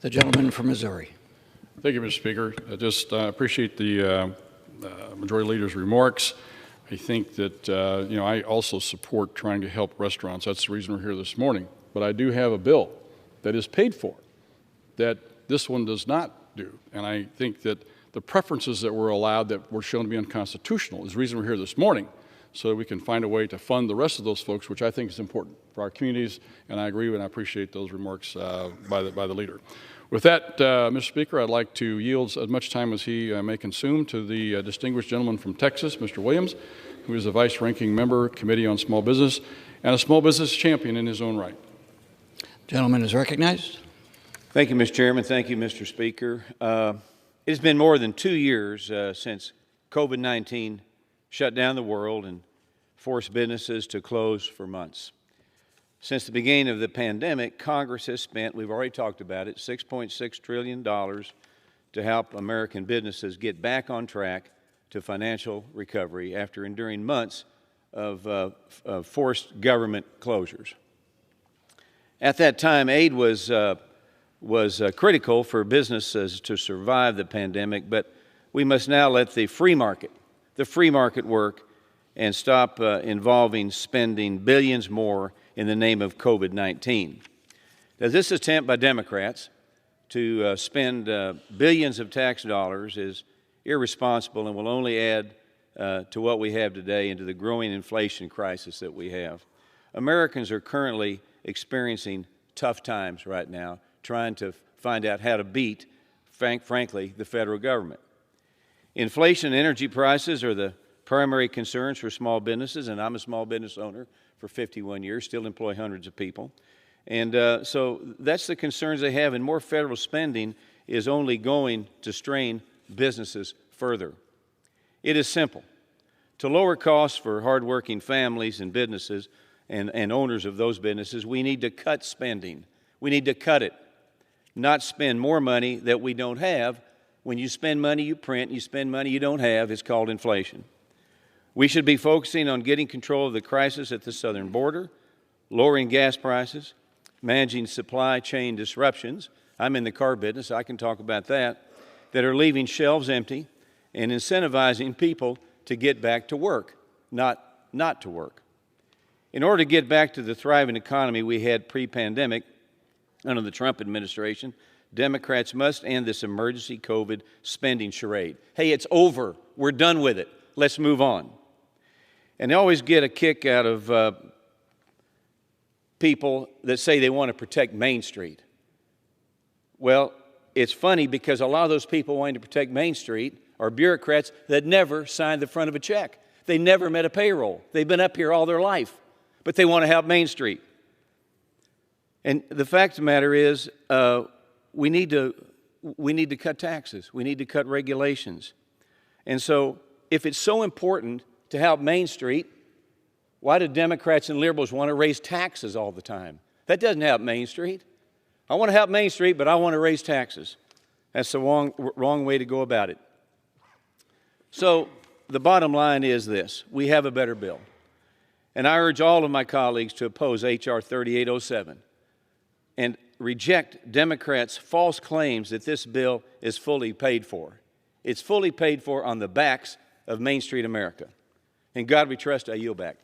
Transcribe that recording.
The gentleman from Missouri. Thank you, Mr. Speaker. I just appreciate the Majority Leader's remarks. I think that, I also support trying to help restaurants. That's the reason we're here this morning. But I do have a bill that is paid for that this one does not do. And I think that the preferences that were allowed that were shown to be unconstitutional is the reason we're here this morning, so that we can find a way to fund the rest of those folks, which I think is important for our communities. And I agree and I appreciate those remarks by the leader. With that, Mr. Speaker, I'd like to yield as much time as he may consume to the distinguished gentleman from Texas, Mr. Williams, who is the vice-ranking member, Committee on Small Business, and a small business champion in his own right. Gentleman is recognized. Thank you, Mr. Chairman. Thank you, Mr. Speaker. It's been more than 2 years since COVID-19 shut down the world and forced businesses to close for months. Since the beginning of the pandemic, Congress has spent, we've already talked about it, $6.6 trillion to help American businesses get back on track to financial recovery after enduring months of forced government closures. At that time, aid was critical for businesses to survive the pandemic, but we must now let the free market work and stop involving spending billions more in the name of COVID-19. Now, this attempt by Democrats to spend billions of tax dollars is irresponsible and will only add to what we have today and to the growing inflation crisis that we have. Americans are currently experiencing tough times right now, trying to find out how to beat, frankly, the federal government. Inflation and energy prices are the primary concerns for small businesses, and I'm a small business owner for 51 years, still employ hundreds of people. And so that's the concerns they have, and more federal spending is only going to strain businesses further. It is simple. To lower costs for hardworking families and businesses and owners of those businesses, we need to cut spending. We need to cut it, not spend more money that we don't have. When you spend money, you print. You spend money you don't have. It's called inflation. We should be focusing on getting control of the crisis at the southern border, lowering gas prices, managing supply chain disruptions. I'm in the car business. I can talk about that are leaving shelves empty, and incentivizing people to get back to work, not to work. In order to get back to the thriving economy we had pre-pandemic under the Trump administration, Democrats must end this emergency COVID spending charade. Hey, it's over. We're done with it. Let's move on. And they always get a kick out of people that say they want to protect Main Street. Well, it's funny because a lot of those people wanting to protect Main Street are bureaucrats that never signed the front of a check. They never met a payroll. They've been up here all their life, but they want to help Main Street. And the fact of the matter is, we need to cut taxes. We need to cut regulations. And so if it's so important to help Main Street, why do Democrats and liberals want to raise taxes all the time? That doesn't help Main Street. I want to help Main Street, but I want to raise taxes. That's the wrong way to go about it. So the bottom line is this. We have a better bill. And I urge all of my colleagues to oppose H.R. 3807 and reject Democrats' false claims that this bill is fully paid for. It's fully paid for on the backs of Main Street America. In God we trust. I yield back.